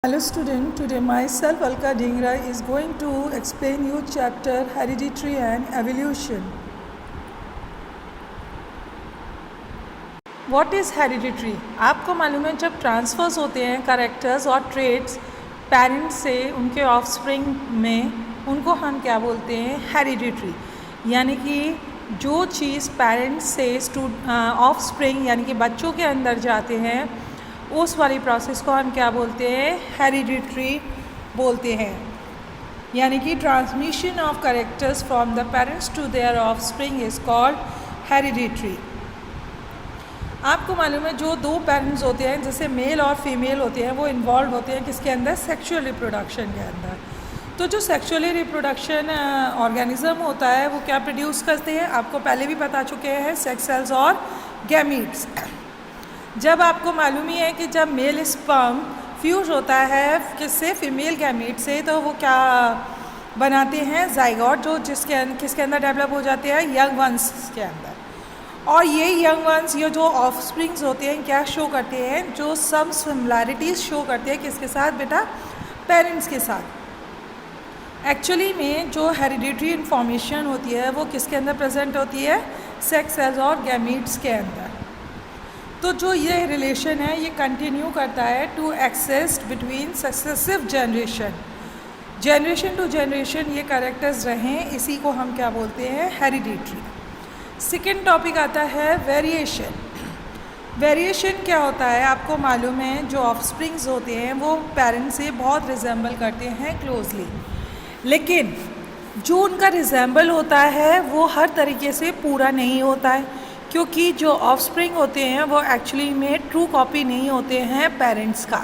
Hello student, today myself Alka Dhingra is going to explain you chapter Hereditary and Evolution. What is hereditary? आपको मालूम है जब transverse होते हैं characters और ट्रेड्स पेरेंट्स से उनके ऑफस्प्रिंग में, उनको हम क्या बोलते हैं? हेरिडिटरी। यानी कि जो चीज़ पेरेंट्स से ऑफस्प्रिंग यानी कि बच्चों के अंदर जाते हैं उस वाली प्रोसेस को हम क्या बोलते हैं? हेरिडिटरी बोलते हैं। यानी कि transmission of characters from the parents to their offspring is called hereditary. आपको मालूम है जो दो पेरेंट्स होते हैं जैसे मेल और फीमेल होते हैं वो इन्वॉल्व होते हैं किसके अंदर? सेक्सुअल रिप्रोडक्शन के अंदर। तो जो सेक्सुअली रिप्रोडक्शन ऑर्गेनिज्म होता है वो क्या प्रोड्यूस करते हैं? आपको पहले भी बता चुके हैं, सेक्स सेल्स और गैमीट्स। जब आपको मालूम ही है कि जब मेल स्पर्म फ्यूज होता है किससे? फीमेल गैमीट से, तो वो क्या बनाते हैं? जाइगोट, जो किसके अंदर डेवलप हो जाते हैं? यंग वंस के अंदर। और ये यंग वंस, ये जो ऑफस्प्रिंग्स होते हैं क्या शो करते हैं? जो सम सिमिलैरिटीज़ शो करते हैं किसके साथ बेटा? पेरेंट्स के साथ। एक्चुअली में जो हेरिडिटरी इन्फॉर्मेशन होती है वो किसके अंदर प्रेजेंट होती है? सेक्स सेल्स और गैमीट्स के अंदर। तो जो ये रिलेशन है ये कंटिन्यू करता है to exist between successive generation to generation ये कैरेक्टर्स रहें, इसी को हम क्या बोलते हैं? हेरिडिटरी। सेकेंड टॉपिक आता है वेरिएशन। वेरिएशन क्या होता है? आपको मालूम है जो ऑफस्प्रिंग्स होते हैं वो पेरेंट्स से बहुत रिजेंबल करते हैं क्लोजली, लेकिन जो उनका रिजेंबल होता है वो हर तरीके से पूरा नहीं होता है, क्योंकि जो ऑफस्प्रिंग होते हैं वो एक्चुअली में ट्रू कॉपी नहीं होते हैं पेरेंट्स का।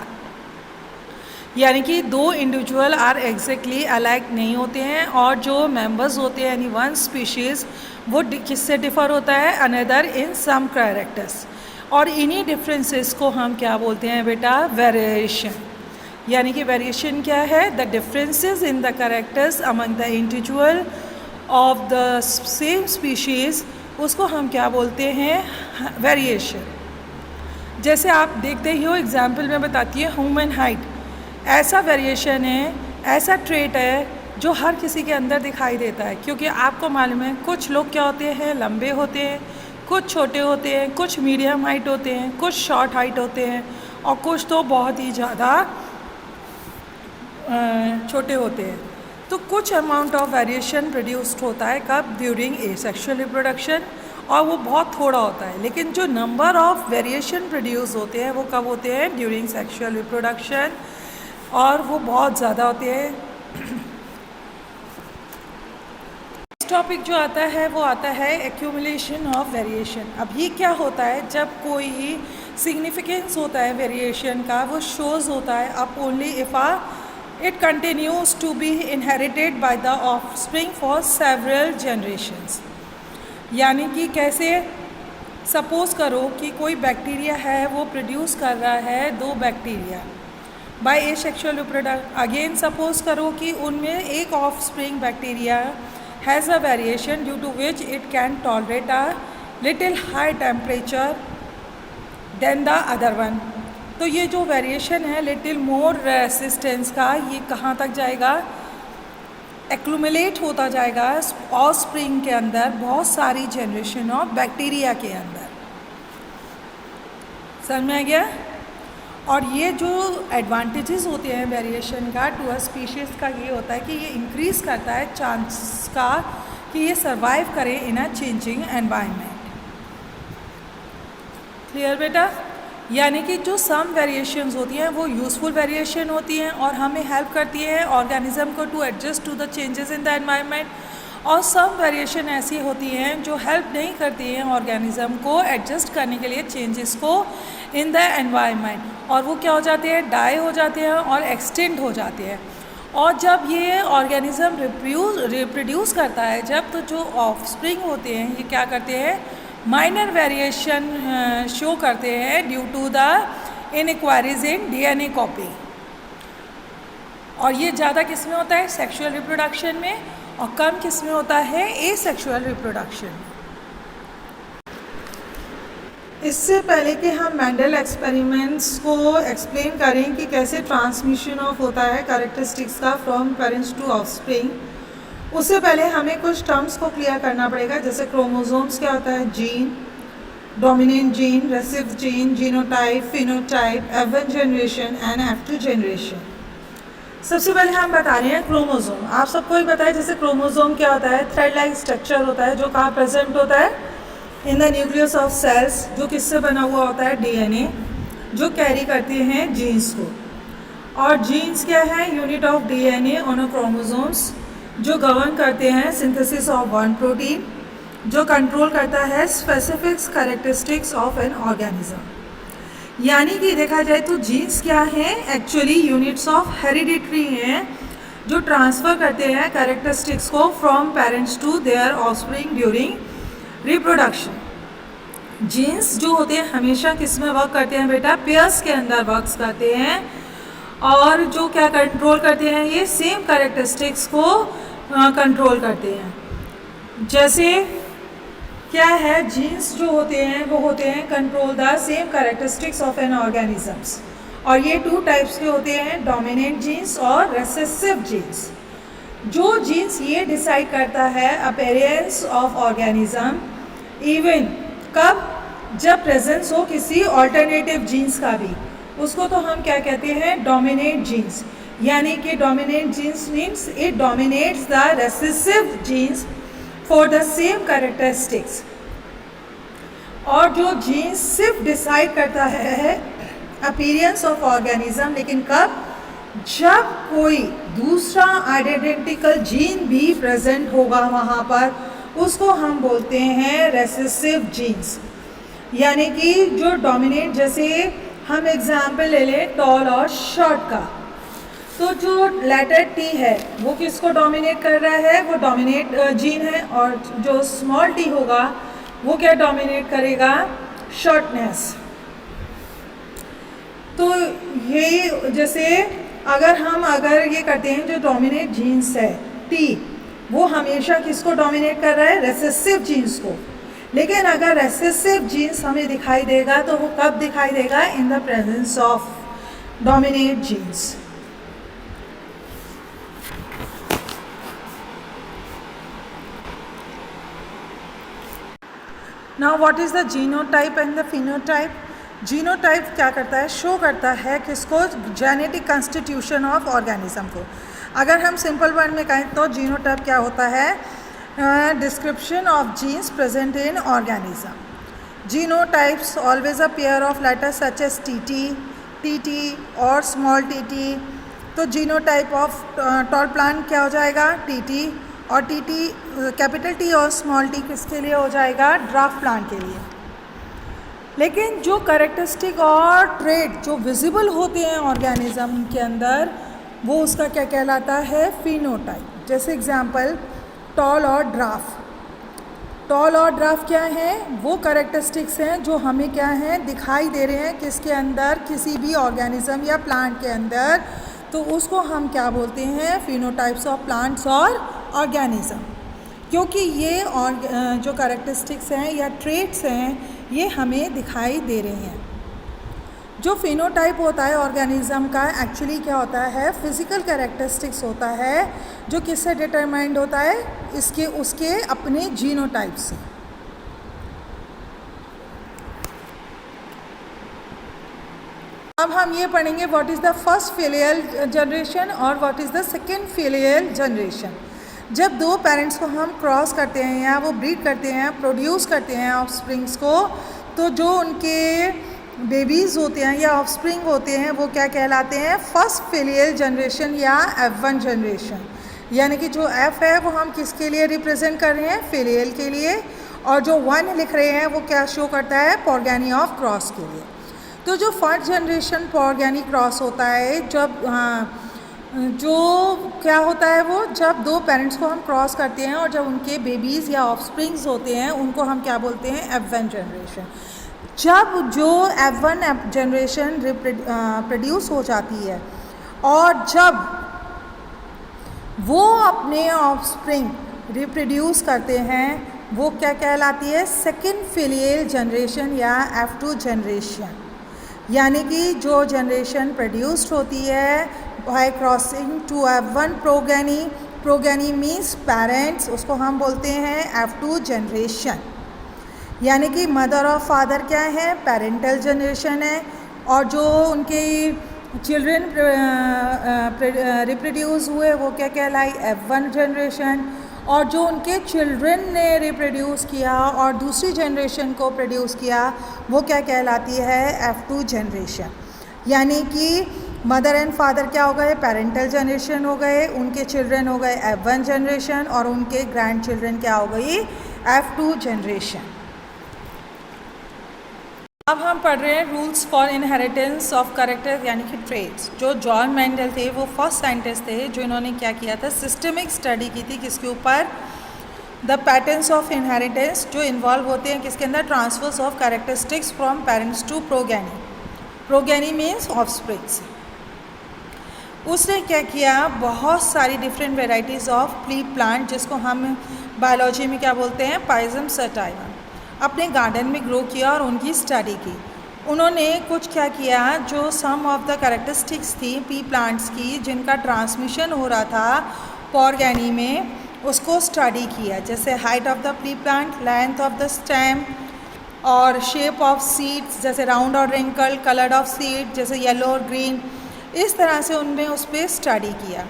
यानी कि दो इंडिविजुअल आर एग्जैक्टली अलाइक नहीं होते हैं, और जो मेंबर्स होते हैं यानी वन स्पीशीज़ वो किससे डिफ़र होता है? Another in some characters. और इन्हीं डिफरेंसेस को हम क्या बोलते हैं बेटा? वेरिएशन। यानी कि वेरिएशन क्या है? The differences in the characters among the individual of the same species, उसको हम क्या बोलते हैं? वेरिएशन। जैसे आप देखते ही हो, एग्जाम्पल में बताती है ह्यूमन हाइट। ऐसा वेरिएशन है, ऐसा ट्रेट है जो हर किसी के अंदर दिखाई देता है, क्योंकि आपको मालूम है कुछ लोग क्या होते हैं? लंबे होते हैं, कुछ छोटे होते हैं, कुछ मीडियम हाइट होते हैं, कुछ शॉर्ट हाइट होते हैं, और कुछ तो बहुत ही ज़्यादा छोटे होते हैं। तो कुछ अमाउंट ऑफ वेरिएशन प्रोड्यूस्ड होता है कब? ड्यूरिंग एसेक्सुअल रिप्रोडक्शन, और वो बहुत थोड़ा होता है। लेकिन जो नंबर ऑफ वेरिएशन प्रोड्यूस होते हैं वो कब होते हैं? ड्यूरिंग सेक्सुअल रिप्रोडक्शन, और वो बहुत ज़्यादा होते हैं। टॉपिक जो आता है वो आता है एक्यूमुलेशन ऑफ वेरिएशन। अब ये क्या होता है? जब कोई सिग्निफिकेंस होता है वेरिएशन का वो शोज़ होता है अब only if it continues to be inherited by the offspring for several generations। यानी कि कैसे? सपोज़ करो कि कोई बैक्टीरिया है वो प्रोड्यूस कर रहा है दो bacteria by asexual reproduction. Again suppose करो कि उनमें एक offspring bacteria has a variation due to which it can tolerate a little high temperature then the other one. तो ये जो वेरिएशन है लिटिल मोर रेसिस्टेंस का, ये कहाँ तक जाएगा? एक्लुमुलेट होता जाएगा ऑफस्प्रिंग के अंदर, बहुत सारी जनरेशन ऑफ बैक्टीरिया के अंदर। समझ में आ गया? और ये जो एडवांटेजेस होते हैं वेरिएशन का टू अ स्पीशीज़ का, ये होता है कि ये इंक्रीज़ करता है चांस का कि ये सर्वाइव करे इन अ चेंजिंग एनवायरनमेंट। क्लियर बेटा? यानी कि जो सम वेरिएशंस होती हैं वो यूज़फुल वेरिएशन होती हैं और हमें हेल्प करती है ऑर्गेनिज्म को to adjust to the changes in the environment, और सम वेरिएशन ऐसी होती हैं जो हेल्प नहीं करती हैं ऑर्गेनिज्म को एडजस्ट करने के लिए चेंजेस को इन द एनवायरनमेंट, और वो क्या हो जाते हैं? डाई हो जाते हैं और एक्सटिंक्ट हो जाते हैं। और जब ये ऑर्गेनिज्म रिप्रोड्यूस करता है जब, तो जो ऑफस्प्रिंग होते हैं ये क्या करते हैं? माइनर वेरिएशन शो करते हैं due to the inquiries in DNA copy. और ये ज़्यादा किस में होता है? सेक्सुअल रिप्रोडक्शन में, और कम किस में होता है? Asexual reproduction. इससे पहले कि हम मेंडल एक्सपेरिमेंट्स को एक्सप्लेन करें कि कैसे ट्रांसमिशन ऑफ होता है कैरेक्टरिस्टिक्स का फ्रॉम पेरेंट्स टू ऑफस्प्रिंग, उससे पहले हमें कुछ टर्म्स को क्लियर करना पड़ेगा। जैसे क्रोमोसोम्स क्या होता है, gene, dominant gene, recessive gene, genotype, phenotype, F1 generation and F2 generation. सबसे पहले हम बता रहे हैं क्रोमोसोम। आप सबको ही पता है जैसे क्रोमोसोम क्या होता है, थ्रेड लाइक स्ट्रक्चर होता है जो कहाँ प्रेजेंट होता है, in the nucleus of cells, जो किससे बना हुआ होता है, DNA, जो कैरी करते हैं जीन्स को। और जीन्स क्या है, unit of DNA on a chromosomes, जो गवर्न करते हैं सिंथेसिस ऑफ वन प्रोटीन, जो कंट्रोल करता है specific characteristics of an organism. यानी कि देखा जाए तो जीन्स क्या हैं, एक्चुअली यूनिट्स ऑफ हेरिडिटरी हैं जो ट्रांसफ़र करते हैं कैरेक्टरिस्टिक्स को from parents to their offspring during reproduction. Genes जो होते हैं हमेशा किस में वर्क करते हैं बेटा, पेयर्स के अंदर वर्क करते हैं, और जो क्या कंट्रोल करते हैं, ये सेम कैरेक्टरिस्टिक्स को कंट्रोल करते हैं। जैसे क्या है, जीन्स जो होते हैं वो होते हैं control the same characteristics of N organisms, और ये 2 टाइप्स के होते हैं, डोमिनेंट जीन्स और रेसेसिव जीन्स। जो जीन्स ये डिसाइड करता है अपीयरेंस ऑफ ऑर्गेनिज्म, इवन कब, जब प्रेजेंस हो किसी ऑल्टरनेटिव जीन्स का भी, उसको तो हम क्या कहते हैं, डोमिनेंट जीन्स। यानी कि dominant genes means it dominates the recessive genes for the same characteristics. और जो जीन्स सिर्फ डिसाइड करता है अपीयरेंस ऑफ ऑर्गेनिज्म, लेकिन कब, जब कोई दूसरा आइडेंटिकल जीन भी प्रेजेंट होगा वहाँ पर, उसको हम बोलते हैं रेसेसिव जीन्स। यानी कि जो डोमिनेट, जैसे हम एग्जाम्पल ले लें टॉल और शॉर्ट का, तो जो लेटर टी है वो किसको डोमिनेट कर रहा है, वो डोमिनेट जीन है, और जो स्मॉल टी होगा वो क्या डोमिनेट करेगा, शॉर्टनेस। तो ये जैसे अगर ये करते हैं, जो डोमिनेट जीन्स है टी, वो हमेशा किसको डोमिनेट कर रहा है, रेसेसिव जीन्स को। लेकिन अगर रेसेसिव जीन्स हमें दिखाई देगा तो वो कब दिखाई देगा, in the presence of dominate genes. Now what is the genotype and the phenotype. Genotype क्या करता है, शो करता है किसको, जेनेटिक कंस्टिट्यूशन ऑफ ऑर्गेनिज्म को। अगर हम सिंपल वर्ड में कहें तो जीनोटाइप क्या होता है, description of genes present in organism. Genotypes always a pair of letters such as T और स्मॉल टी। तो जीनोटाइप ऑफ टॉल प्लांट क्या हो जाएगा, टी, और टी कैपिटल टी और स्मॉल टी किसके लिए हो जाएगा, ड्राफ्ट प्लांट के लिए। लेकिन जो कैरेक्टरिस्टिक और ट्रेट जो विजिबल होते हैं ऑर्गेनिज्म के अंदर, वो उसका क्या कहलाता है, फिनोटाइप। जैसे एग्जांपल टॉल और ड्राफ्ट। टॉल और ड्राफ्ट क्या हैं, वो कैरेक्टरिस्टिक्स हैं जो हमें क्या हैं, दिखाई दे रहे हैं किसके अंदर, किसी भी ऑर्गेनिज्म या प्लांट के अंदर। तो उसको हम क्या बोलते हैं, फिनोटाइप्स ऑफ प्लांट्स और ऑर्गेनिज्म। क्योंकि ये और जो कैरेक्टरिस्टिक्स हैं या ट्रेट्स हैं, ये हमें दिखाई दे रहे हैं। जो फिनोटाइप होता है ऑर्गेनिज्म का, एक्चुअली क्या होता है, फिजिकल कैरेक्टरिस्टिक्स होता है जो किससे डिटरमाइंड होता है, उसके अपने जीनोटाइप से। अब हम ये पढ़ेंगे what is the first filial generation और what is the second filial generation. जब 2 पेरेंट्स को हम क्रॉस करते हैं या वो ब्रीड करते हैं, प्रोड्यूस करते हैं ऑफस्प्रिंग्स को, तो जो उनके बेबीज़ होते हैं या ऑफस्प्रिंग होते हैं वो क्या कहलाते हैं, फर्स्ट फिलियल जनरेशन या F1 जनरेशन। यानी कि जो F है वो हम किसके लिए रिप्रेजेंट कर रहे हैं, फिलियल के लिए, और जो 1 लिख रहे हैं वो क्या शो करता है, पॉर्गेनी ऑफ क्रॉस के लिए। तो जो फर्स्ट जनरेशन पॉर्गेनी क्रॉस होता है, जब जो क्या होता है वो, जब 2 पेरेंट्स को हम क्रॉस करते हैं और जब उनके बेबीज़ या ऑफस्प्रिंग्स होते हैं, उनको हम क्या बोलते हैं, F1 जनरेशन। जब जो F1 जनरेशन प्रोड्यूस हो जाती है और जब वो अपने ऑफस्प्रिंग रिप्रोड्यूस करते हैं, वो क्या कहलाती है, सेकेंड फिलियल जनरेशन या F2 जनरेशन। यानी कि जो जनरेशन प्रोड्यूस्ड होती है by crossing two F1 progeny, progeny means parents, उसको हम बोलते हैं F2 जनरेशन। यानी कि मदर और फादर क्या है, पेरेंटल जनरेशन है, और जो उनके चिल्ड्रन रिप्रोड्यूस हुए वो क्या कहलाई, F1 जनरेशन। और जो उनके चिल्ड्रन ने रिप्रोड्यूस किया और दूसरी जनरेशन को प्रोड्यूस किया वो क्या कहलाती है, F2 जनरेशन। यानी कि मदर एंड फादर क्या हो गए, पेरेंटल जनरेशन हो गए, उनके चिल्ड्रन हो गए F1 जनरेशन, और उनके ग्रैंड चिल्ड्रन क्या हो गई, F2 जनरेशन। अब हम पढ़ रहे हैं rules for inheritance of character यानी कि ट्रेट्स। जो जॉन मेंडल थे वो फर्स्ट साइंटिस्ट थे जो इन्होंने क्या किया था, सिस्टमिक स्टडी की थी, किसके ऊपर, द पैटर्न्स ऑफ इनहेरिटेंस जो इन्वॉल्व होते हैं किसके अंदर, transfers of characteristics from parents to progeny, progeny means offsprings. उसने क्या किया, बहुत सारी डिफरेंट वेराइटीज़ ऑफ प्लांट जिसको हम बायोलॉजी में क्या बोलते हैं, पाइजम सटाइवा, अपने गार्डन में ग्रो किया और उनकी स्टडी की। उन्होंने कुछ क्या किया, जो सम ऑफ द कैरेक्टरिस्टिक्स थी पी प्लांट्स की जिनका ट्रांसमिशन हो रहा था पॉर्गेनी में, उसको स्टडी किया। जैसे height of the plea plant, length of the stem, और शेप ऑफ सीड्स जैसे राउंड और रिंकल, कलर ऑफ सीड जैसे येलो और ग्रीन, इस तरह से उनने उस पर स्टडी किया।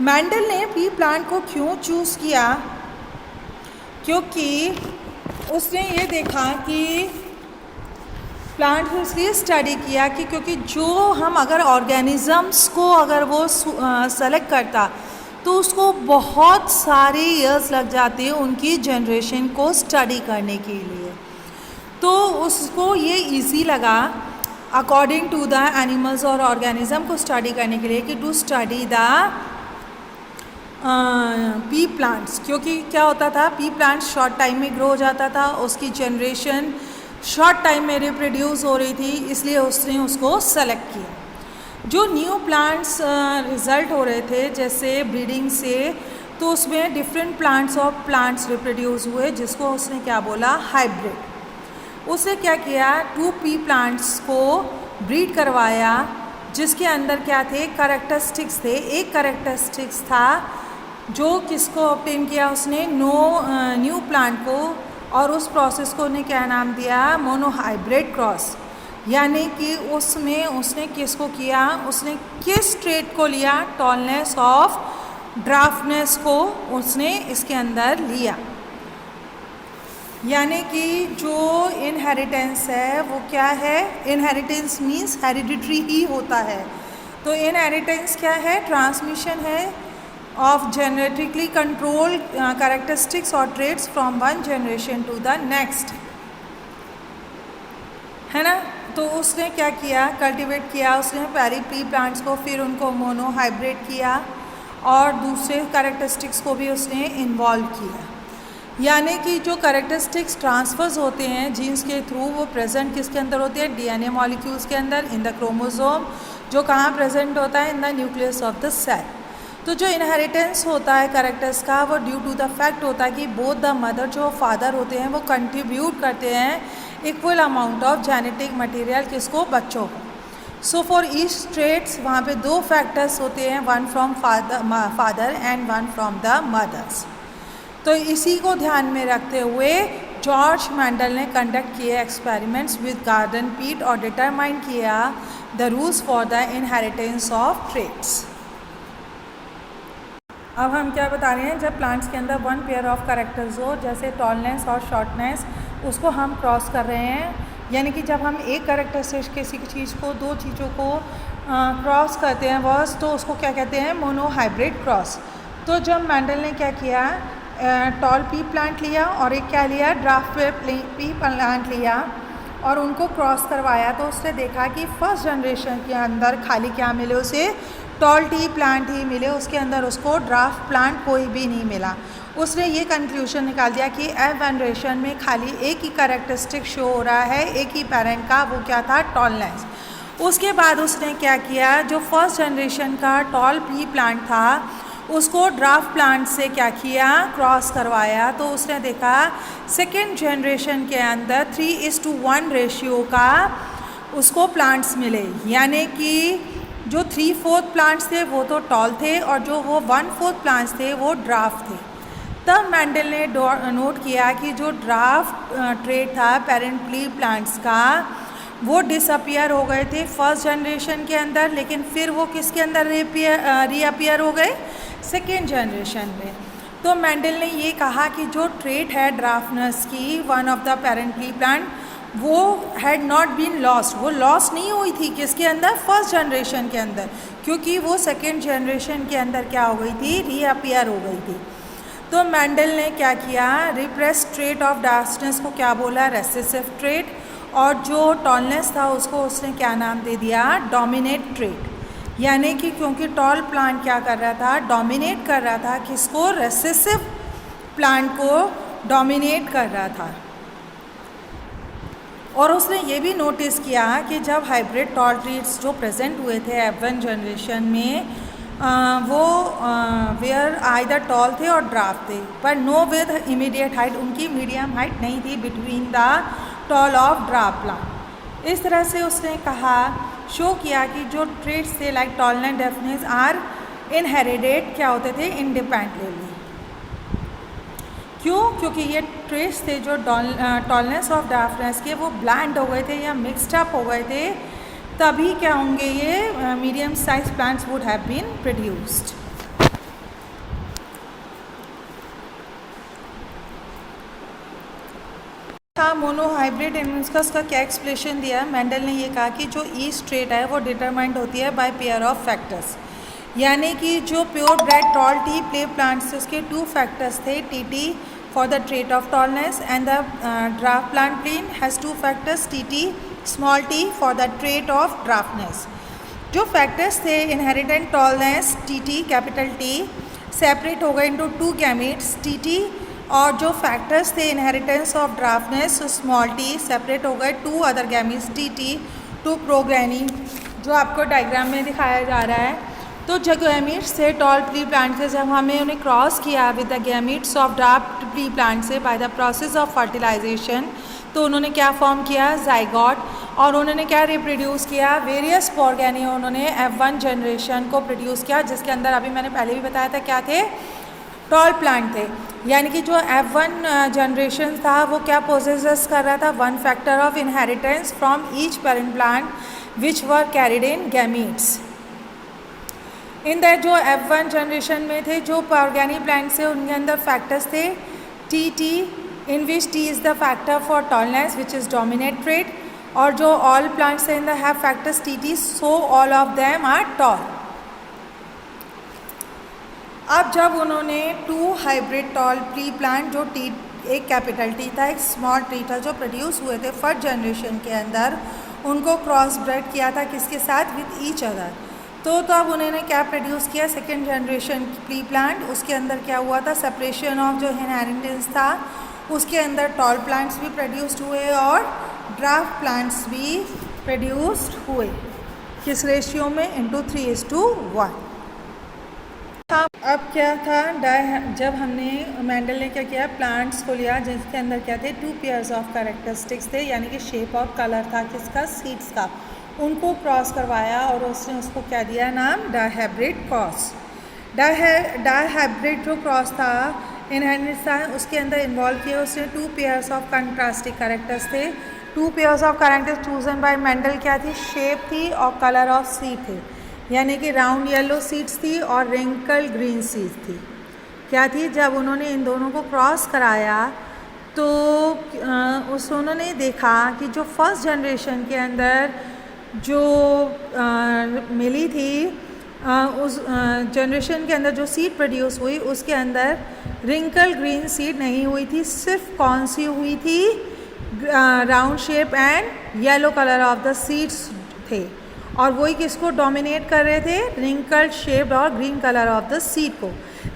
मेंडल ने पी प्लांट को क्यों चूज़ किया, क्योंकि उसने ये देखा कि प्लांट को इसलिए स्टडी किया कि क्योंकि जो हम अगर ऑर्गेनिज़म्स को अगर वो सेलेक्ट करता तो उसको बहुत सारे ईयर्स लग जाते हैं उनकी जनरेशन को स्टडी करने के लिए। तो उसको ये इजी लगा अकॉर्डिंग टू द एनिमल्स और ऑर्गेनिज़म को स्टडी करने के लिए कि to study the pea plants, क्योंकि क्या होता था, पी प्लांट्स शॉर्ट टाइम में ग्रो हो जाता था, उसकी जनरेशन शॉर्ट टाइम में रिप्रोड्यूस हो रही थी, इसलिए उसने उसको सेलेक्ट किया। जो न्यू प्लांट्स रिज़ल्ट हो रहे थे जैसे ब्रीडिंग से, तो उसमें डिफरेंट प्लांट्स और प्लांट्स रिप्रोड्यूस हुए जिसको उसने क्या बोला, हाइब्रिड। उसने क्या किया, 2 पी प्लांट्स को ब्रीड करवाया जिसके अंदर क्या थे, कैरेक्टरिस्टिक्स थे। एक कैरेक्टरिस्टिक्स था जो किसको ऑब्टेन किया उसने, न्यू प्लांट को, और उस प्रोसेस को ने क्या नाम दिया, मोनोहाइब्रिड क्रॉस। यानी कि उसमें उसने किसको किया, उसने किस ट्रेट को लिया, टॉलनेस ऑफ ड्राफ्टनेस को उसने इसके अंदर लिया। यानी कि जो इनहेरिटेंस है वो क्या है, इनहेरिटेंस मीन्स हेरिडिटरी ही होता है। तो इनहेरिटेंस क्या है, ट्रांसमिशन है of genetically controlled characteristics or traits from one generation to the next, है ना। तो उसने क्या किया, कल्टीवेट किया उसने पहले प्री प्लांट्स को, फिर उनको मोनो हाइब्रिड किया और दूसरे कैरेक्टरिस्टिक्स को भी उसने इन्वॉल्व किया। यानी कि जो कैरेक्टरिस्टिक्स ट्रांसफर्स होते हैं जीन्स के थ्रू वो प्रेजेंट किसके अंदर होते हैं, डीएनए मॉलिक्यूल्स के अंदर, इन द क्रोमोसोम, जो कहाँ प्रेजेंट होता है, in the nucleus of the cell. तो जो इनहेरिटेंस होता है कैरेक्टर्स का वो ड्यू टू द फैक्ट होता है कि बोथ द मदर जो फादर होते हैं वो कंट्रीब्यूट करते हैं equal amount of genetic material किसको, बच्चों को। सो फॉर ईच ट्रेट्स वहाँ पे 2 फैक्टर्स होते हैं, one from father and one from the mothers. तो इसी को ध्यान में रखते हुए जॉर्ज मेंडल ने कंडक्ट किए एक्सपेरिमेंट्स विद गार्डन पीट और डिटरमाइन किया the rules for the inheritance of traits. अब हम क्या बता रहे हैं, जब प्लांट्स के अंदर 1 पेयर ऑफ कैरेक्टर्स हो, जैसे टॉलनेस और शॉर्टनेस, उसको हम क्रॉस कर रहे हैं। यानी कि जब हम एक कैरेक्टर से किसी चीज़ को, 2 चीज़ों को क्रॉस करते हैं बस, तो उसको क्या कहते हैं, मोनोहाइब्रिड क्रॉस। तो जब मेंडल ने क्या किया, टॉल पी प्लांट लिया और एक क्या लिया, ड्राफ्ट पी प्लांट लिया और उनको क्रॉस करवाया, तो उसने देखा कि फर्स्ट जनरेशन के अंदर खाली क्या मिले उसे, टॉल टी प्लांट ही मिले, उसके अंदर उसको ड्राफ्ट प्लांट कोई भी नहीं मिला। उसने ये कंक्लूजन निकाल दिया कि एफ जनरेशन में खाली एक ही कैरेक्टरिस्टिक शो हो रहा है, एक ही पेरेंट का, वो क्या था, टॉलनेस। उसके बाद उसने क्या किया, जो फर्स्ट जनरेशन का टॉल पी प्लांट था उसको ड्राफ्ट प्लांट से क्या किया, क्रॉस करवाया, तो उसने देखा सेकेंड जनरेशन के अंदर 3:1 रेशियो का उसको प्लांट्स मिले, यानी कि जो 3/4 प्लांट्स थे वो तो टॉल थे और जो वो 1/4 प्लांट्स थे वो ड्राफ्ट थे। तब मैंडल ने नोट किया कि जो ड्राफ्ट ट्रेट था पेरेंट प्ली प्लांट्स का वो डिसअपियर हो गए थे फर्स्ट जनरेशन के अंदर, लेकिन फिर वो किसके अंदर रीअपियर हो गए, सेकेंड जनरेशन में। तो मैंडल ने ये कहा कि जो ट्रेट है ड्राफ्टनेस की one of the parent plea plant वो हैड नॉट बीन लॉस्ट, वो लॉस्ट नहीं हुई थी किसके अंदर, फर्स्ट जनरेशन के अंदर, क्योंकि वो सेकेंड जनरेशन के अंदर क्या हो गई थी, रीअपियर हो गई थी। तो मैंडल ने क्या किया, रिप्रेस ट्रेट ऑफ ड्राफ्टनेस को क्या बोला, रेसेसिव ट्रेट, और जो टॉलनेस था उसको उसने क्या नाम दे दिया, डोमिनेट ट्रेट। यानी कि क्योंकि टॉल प्लांट क्या कर रहा था, डोमिनेट कर रहा था किसको, रेसेसिव प्लांट को डोमिनेट कर रहा था। और उसने ये भी नोटिस किया कि जब हाइब्रिड टॉल ट्रीज जो प्रेजेंट हुए थे F1 जनरेशन में वो वेयर आइदर टॉल थे और ड्राफ्ट थे, पर नो विद इमीडिएट हाइट, उनकी मीडियम हाइट नहीं थी between the tall of dwarf plant. इस तरह से उसने कहा, शो किया कि जो ट्रेट्स थे like tallness dwarfness are inherited क्या होते थे, इंडिपेंडेंटली। क्यों, क्योंकि ये ट्रेट्स थे जो टॉलनेस ऑफ ड्राफ्टनेस के वो ब्लैंड हो गए थे या मिक्सड अप हो गए थे, तभी क्या होंगे ये medium size plants would have been produced. था मोनोहाइब्रिड इनस्कस का क्या एक्सप्लेनेशन दिया, मैंडल ने ये कहा कि जो ईस्ट ट्रेट है वो डिटरमाइंड होती है बाय पेयर ऑफ फैक्टर्स, यानी कि जो pure bred tall T play plants उसके 2 फैक्टर्स थे, TT for the trait of tallness and the dwarf plant plane has 2 factors, TT small T for the trait of dwarfness. जो factors थे inheritance tallness TT capital T separate हो गए into 2 gametes TT, और जो factors थे inheritance of dwarfness small T separate हो गए 2 other gametes TT to progeny, जो आपको डायग्राम में दिखाया जा रहा है। तो जो गैमेट्स थे टॉल प्ली प्लांट से, जब हमें उन्हें क्रॉस किया with the gametes of dwarf pea plant से by the process of fertilisation, तो उन्होंने क्या फॉर्म किया, जाइगोट, और उन्होंने क्या रिप्रोड्यूस किया, वेरियस स्पोरगेनी, उन्होंने F1 जनरेशन को प्रोड्यूस किया, जिसके अंदर अभी मैंने पहले भी बताया था क्या थे, टॉल प्लांट थे। यानी कि जो F1 जनरेशन था वो क्या पोजेस कर रहा था, 1 factor of inheritance from each parent plant which were carried in gametes. In that जो F1 जनरेशन में थे जो ऑर्गेनिक प्लांट से, उनके अंदर फैक्टर्स थे T in which T is the factor for tallness which is dominate trait, और जो all plants in the have factors T so all of them are tall. अब जब उन्होंने 2 हाइब्रिड टॉल प्ली प्लांट जो T, एक capital T था एक small T था, जो प्रोड्यूस हुए थे फर्स्ट जनरेशन के अंदर, उनको क्रॉस ब्रेड किया था किसके साथ, विद ईच अदर। तो अब उन्होंने क्या प्रोड्यूस किया, सेकेंड जनरेशन प्ली प्लांट, उसके अंदर क्या हुआ था, सेपरेशन ऑफ जो इनहेरिटेंस था उसके अंदर टॉल प्लांट्स भी प्रोड्यूस्ड हुए और ड्राफ्ट प्लांट्स भी प्रोड्यूस्ड हुए, किस रेशियो में, इनटू 3:1। अब क्या था, जब हमने मैंडल ने क्या किया, प्लांट्स को लिया जिसके अंदर क्या थे, 2 पेयर्स ऑफ कैरेक्टरिस्टिक्स थे, यानी कि शेप और कलर था किसका, सीड्स का, उनको क्रॉस करवाया और उसने उसको क्या दिया नाम, डायहाइब्रिड क्रॉस। डायहाइब्रिड जो क्रॉस था इनहेरिटेंस था उसके अंदर इन्वॉल्व किया उसने 2 पेयर्स ऑफ कंट्रास्टिंग कैरेक्टर्स थे। 2 pairs of characters chosen by Mendel क्या थी, शेप थी और कलर ऑफ सीड थे, यानी कि राउंड येलो सीड्स थी और रिंकल ग्रीन सीड्स थी। क्या थी, जब उन्होंने इन दोनों को क्रॉस कराया तो उन्होंने देखा कि जो फर्स्ट जनरेशन के अंदर जो मिली थी, उस जनरेशन के अंदर जो सीड प्रोड्यूस हुई उसके अंदर रिंकल ग्रीन सीड नहीं हुई थी, सिर्फ कौन सी हुई थी, round shape and yellow colour of the seeds थे, और वही किसको डोमिनेट कर रहे थे, रिंकल शेप्ड और green colour of the seed को।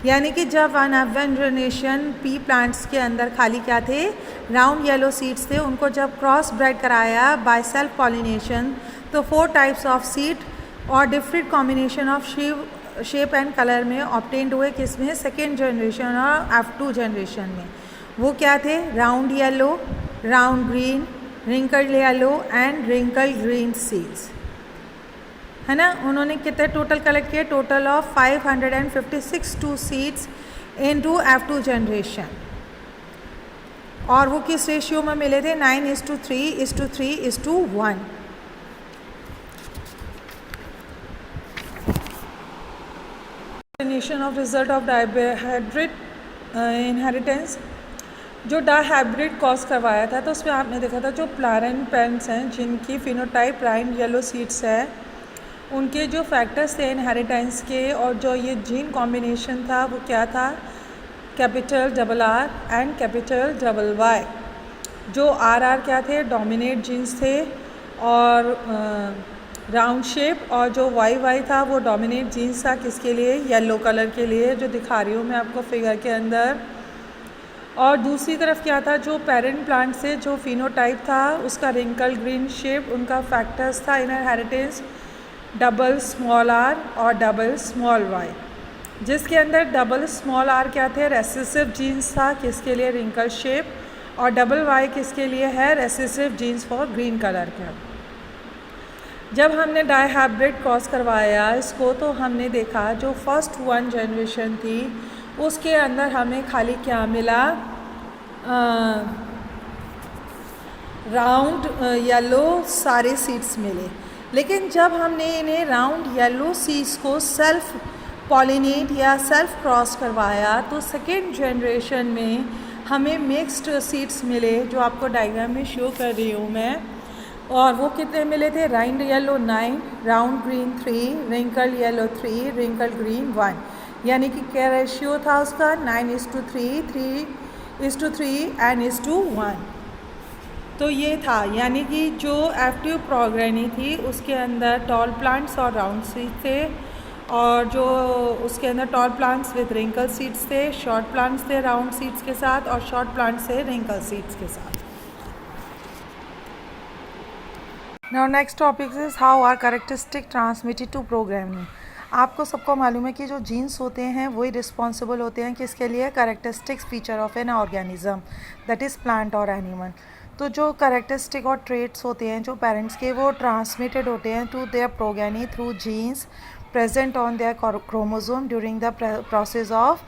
यानी कि जब F1 जनरेशन पी प्लांट्स के अंदर खाली क्या थे, राउंड येलो सीड्स थे, उनको जब क्रॉस ब्रेड कराया बाय सेल्फ पॉलिनेशन तो 4 टाइप्स ऑफ सीड और different combination of shape and colour में ऑब्टेन्ड हुए, किस में, सेकेंड जनरेशन और F2 जनरेशन में। वो क्या थे, round yellow, round green, wrinkled yellow and wrinkled green seeds, है ना। उन्होंने कितने टोटल कलेक्ट किए, total of 556 seeds into F2 generation, और वो किस रेशियो में मिले थे, 9:3:3:1। Explanation of result of dihybrid inheritance. जो डायहाइब्रिड कॉज करवाया था तो उसमें आपने देखा था जो प्लारेंट पेरेंट्स हैं जिनकी फिनोटाइप राइंड येलो सीड्स है, उनके जो फैक्टर्स थे इनहेरिटेंस के और जो ये जीन कॉम्बिनेशन था वो क्या था, capital RR and capital YY। जो RR क्या थे, डोमिनेट जीन्स थे और राउंड शेप, और जो YY था वो डोमिनेट जीन्स था, किसके लिए, येलो कलर के लिए, जो दिखा रही हूँ मैं आपको फिगर के अंदर। और दूसरी तरफ क्या था, जो पेरेंट प्लांट से जो फिनोटाइप था उसका रिंकल ग्रीन शेप, उनका फैक्टर्स था इनहेरिटेंस डबल स्मॉल r और डबल स्मॉल y, जिसके अंदर डबल स्मॉल r क्या थे, रेसेसिव जीन्स था, किसके लिए, रिंकल शेप, और डबल y किसके लिए है, recessive genes for green colour का। जब हमने डायहाइब्रिड क्रॉस करवाया इसको तो हमने देखा जो फर्स्ट 1 जनरेशन थी उसके अंदर हमें खाली क्या मिला, राउंड येलो सारे सीड्स मिले। लेकिन जब हमने इन्हें राउंड येलो सीड्स को सेल्फ पॉलिनेट या सेल्फ क्रॉस करवाया तो सेकेंड जनरेशन में हमें मिक्स्ड सीड्स मिले, जो आपको डायग्राम में शो कर रही हूँ मैं। और वो कितने मिले थे, round yellow 9, round green 3, wrinkle yellow 3, wrinkle green 1, यानी कि क्या रेशियो था उसका, 9:3, 3:3 एंड 1। तो ये था, यानी कि जो एक्टिव प्रोग्रेनी थी उसके अंदर टॉल प्लांट्स और राउंड सीड्स थे, और जो उसके अंदर tall plants with wrinkle seeds थे, शॉर्ट प्लांट्स थे राउंड सीड्स के साथ, और शॉर्ट प्लांट्स थे रिंकल सीड्स के साथ। Now next topic is how are characteristic transmitted to progeny. आपको सबको मालूम है कि जो जीन्स होते हैं वही रिस्पॉन्सिबल होते हैं किसके लिए, characteristics feature of an organism, that is plant और एनिमल। तो जो कैरेक्टरिस्टिक और ट्रेट्स होते हैं जो पेरेंट्स के, वो ट्रांसमिटेड होते हैं to their progeny through genes present on their chromosome during the process of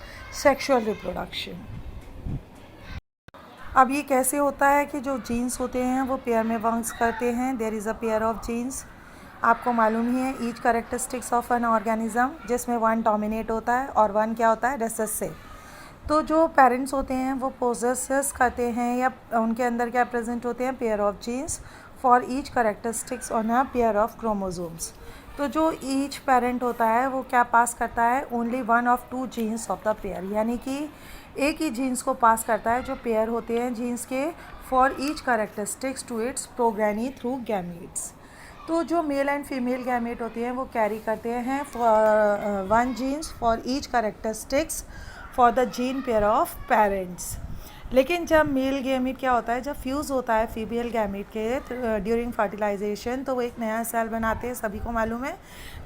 sexual reproduction. अब ये कैसे होता है कि जो जीन्स होते हैं वो पेयर में वर्क्स करते हैं, there is a pair of genes. आपको मालूम ही है each characteristics of an organism, जिसमें 1 डोमिनेट होता है और 1 क्या होता है, रेसेसिव। तो जो पेरेंट्स होते हैं वो पोजेसेस करते हैं या उनके अंदर क्या प्रेजेंट होते हैं, pair of genes for each characteristics on a pair of chromosomes. तो जो ईच पेरेंट होता है वो क्या पास करता है, only 1 of 2 jeans of the pair, यानी कि एक ही जीन्स को पास करता है जो पेयर होते हैं जीन्स के, for each characteristics to its progeny through gametes. तो जो मेल एंड फीमेल गैमेट होते हैं वो कैरी करते हैं for 1 genes for each characteristics for the gene pair of parents. लेकिन जब मेल गैमेट क्या होता है, जब फ्यूज़ होता है फीमेल गैमेट के ड्यूरिंग फर्टिलाइजेशन, तो वो एक नया सेल बनाते हैं, सभी को मालूम है,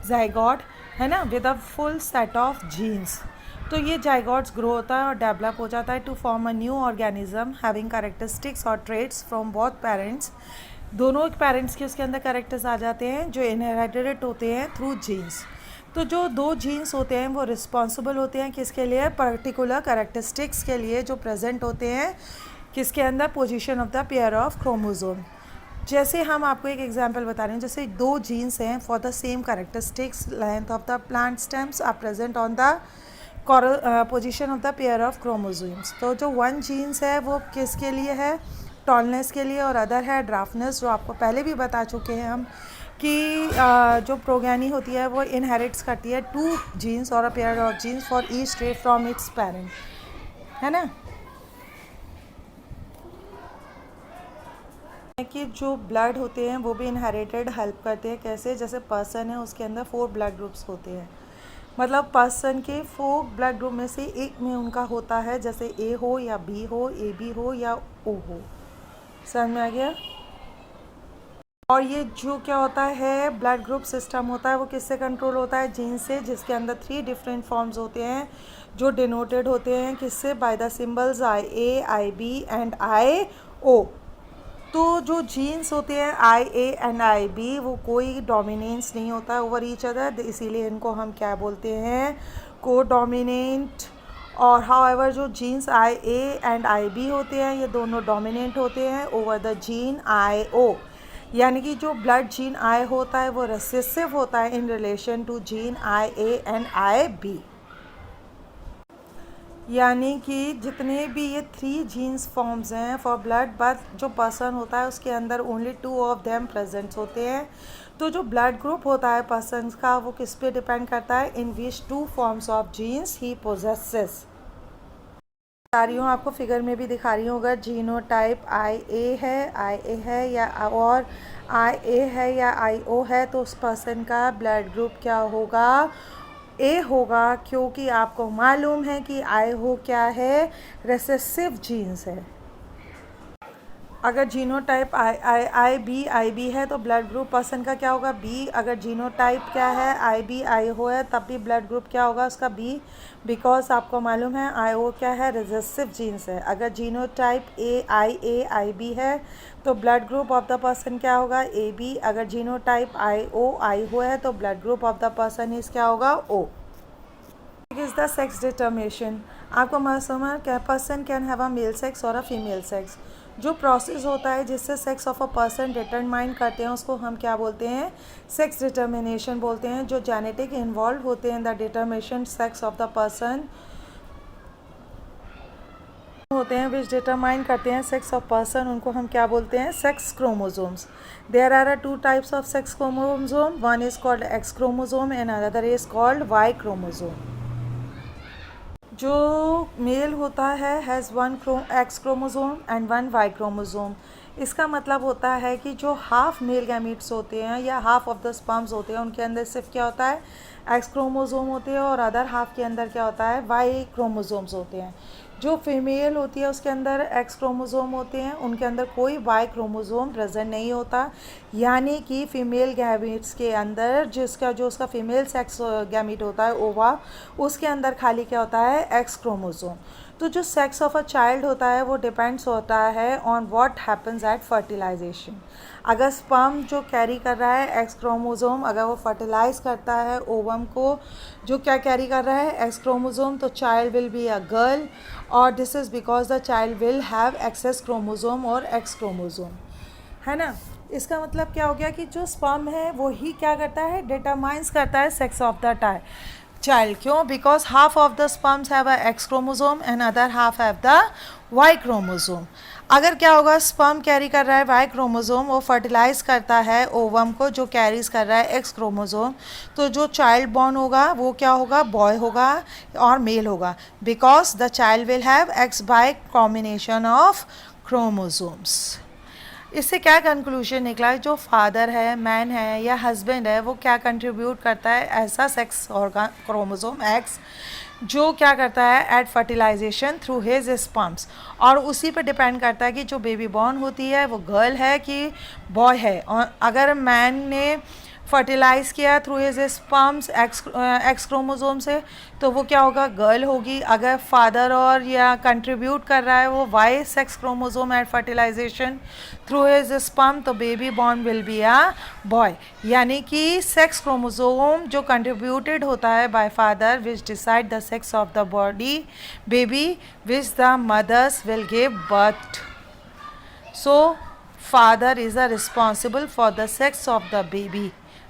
जाइगोट, है ना, with a full set of genes. तो ये जाइगोट्स ग्रो होता है और डेवलप हो जाता है to form a new organism having characteristics और ट्रेट्स फ्रॉम बोथ पेरेंट्स। दोनों पेरेंट्स के उसके अंदर कैरेक्टर्स आ जाते हैं जो इनहेरिटेड होते हैं थ्रू जीन्स। तो जो 2 जीन्स होते हैं वो रिस्पॉन्सिबल होते हैं किसके लिए, पर्टिकुलर कैरेक्टरिस्टिक्स के लिए जो प्रेजेंट होते हैं किसके अंदर, position of the pair of chromosome. जैसे हम आपको एक एग्जांपल बता रहे हैं, जैसे 2 जीन्स हैं for the same characteristics, length of the plant stems are present on the position of the pair of chromosomes. तो जो 1 जीन्स है वो किसके लिए है, टॉलनेस के लिए, और अदर है ड्राफ्टनेस, जो आपको पहले भी बता चुके हैं हम कि जो प्रोगेनी होती है वो इनहेरिट्स करती है 2 जीन्स और a pair of genes for each trait from its parent, है ना। कि जो ब्लड होते हैं वो भी इनहेरिटेड हेल्प करते हैं, कैसे, जैसे पर्सन है उसके अंदर 4 ब्लड ग्रुप्स होते हैं, मतलब पर्सन के 4 ब्लड ग्रुप में से एक में उनका होता है, जैसे ए हो या बी हो, ए बी हो या ओ हो। समझ में आ गया। और ये जो क्या होता है ब्लड ग्रुप सिस्टम होता है वो किससे कंट्रोल होता है? जीन से, जिसके अंदर 3 डिफरेंट फॉर्म्स होते हैं जो डिनोटेड होते हैं किससे? By the symbols IA, IB and IO। तो जो जीन्स होते हैं IA एंड IB वो कोई डोमिनेंस नहीं होता है ओवर ईच अदर, इसीलिए इनको हम क्या बोलते हैं? को डोमिनेंट। और हाउएवर जो जीन्स IA एंड IB होते हैं ये दोनों डोमिनेंट होते हैं ओवर द जीन IO। यानी कि जो ब्लड जीन I होता है वो रेसेसिव होता है in relation to gene IA and IB। यानी कि जितने भी ये 3 जीन्स फॉर्म्स हैं फॉर ब्लड, बट जो पर्सन होता है उसके अंदर ओनली 2 ऑफ देम प्रेजेंट्स होते हैं। तो जो ब्लड ग्रुप होता है पर्सन का वो किस पे डिपेंड करता है? In which 2 forms of genes ही पोजेसेस। बता रही हूँ आपको, फिगर में भी दिखा रही हूँ। अगर जीनोटाइप IA है या और IA है या IO है तो उस पर्सन का ब्लड ग्रुप क्या होगा? A होगा, क्योंकि आपको मालूम है कि IO क्या है? रेसेसिव जीन्स है। अगर जीनोटाइप IB है तो ब्लड ग्रुप पर्सन का क्या होगा? B। अगर जीनोटाइप क्या है? IB IO है तब भी ब्लड ग्रुप क्या होगा उसका? B, बिकॉज आपको मालूम है IO क्या है? रेसेसिव जीन्स है। अगर जीनोटाइप IA IB है तो blood group of the person क्या होगा? AB। अगर जीनोटाइप IO है तो blood group of the person is क्या होगा? O। Is the sex determination. आपको मालूम है क्या person can have a male sex और अ फीमेल सेक्स। जो प्रोसेस होता है जिससे sex of a person determine करते हैं उसको हम क्या बोलते हैं? सेक्स डिटर्मिनेशन बोलते हैं। जो जेनेटिक इन्वॉल्व होते हैं the determination sex of the person होते हैं विच डिटरमाइन करते हैं सेक्स ऑफ पर्सन, उनको हम क्या बोलते हैं? Sex chromosomes. There are 2 types of sex chromosome, one is called X chromosome and another is called Y chromosome. जो मेल होता है has 1 X chromosome and 1 Y chromosome. इसका मतलब होता है कि जो हाफ मेल गैमीट्स होते हैं या हाफ ऑफ द स्पर्म्स होते हैं उनके अंदर सिर्फ क्या होता है? X क्रोमोसोम होते हैं और अदर हाफ के अंदर क्या होता है? Y क्रोमोसोम्स होते हैं। जो फीमेल होती है उसके अंदर X क्रोमोसोम होते हैं, उनके अंदर कोई Y क्रोमोसोम प्रेजेंट नहीं होता। यानी कि फीमेल गैमीट्स के अंदर जो उसका फीमेल सेक्स गैमीट होता है ओवा, उसके अंदर खाली क्या होता है? X chromosome. तो जो सेक्स ऑफ अ चाइल्ड होता है वो डिपेंड्स होता है on what happens at fertilization. अगर स्पर्म जो कैरी कर रहा है X क्रोमोसोम, अगर वो फर्टिलाइज करता है ओवम को जो क्या कैरी कर रहा है? X क्रोमोसोम, तो child will be a girl और this is because the child will have X's chromosome और X क्रोमोसोम, है ना। इसका मतलब क्या हो गया कि जो स्पर्म है वो ही क्या करता है? डिटरमाइंस करता है सेक्स ऑफ द चाइल्ड। क्यों? Because half of the sperms have a X chromosome and other half have the Y chromosome. अगर क्या होगा? स्पर्म कैरी कर रहा है Y क्रोमोसोम, वो फर्टिलाइज करता है ओवम को जो कैरीज कर रहा है X क्रोमोसोम, तो जो चाइल्ड बॉर्न होगा वो क्या होगा? बॉय होगा और मेल होगा, because the child will have X by combination of chromosomes. इससे क्या कंक्लूजन निकला? जो फादर है, मैन है या हस्बैंड है, वो क्या कंट्रीब्यूट करता है? ऐसा सेक्स ऑर्गन क्रोमोसोम X जो क्या करता है? At fertilisation through his sperms, और उसी पर डिपेंड करता है कि जो बेबी बॉर्न होती है वो गर्ल है कि बॉय है। और अगर मैन ने फर्टिलाइज़ किया through his sperms X chromosome से तो वो क्या होगा? गर्ल होगी। अगर फादर और या कंट्रीब्यूट कर रहा है वो Y sex chromosome at fertilisation through his sperm तो baby born will be a boy. यानी कि सेक्स क्रोमोसोम जो कंट्रीब्यूटेड होता है by father which decide the sex of the body baby which the mothers will give birth. So father is responsible for the sex of the baby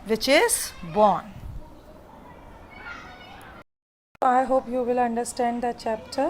which is born. I hope you will understand the chapter.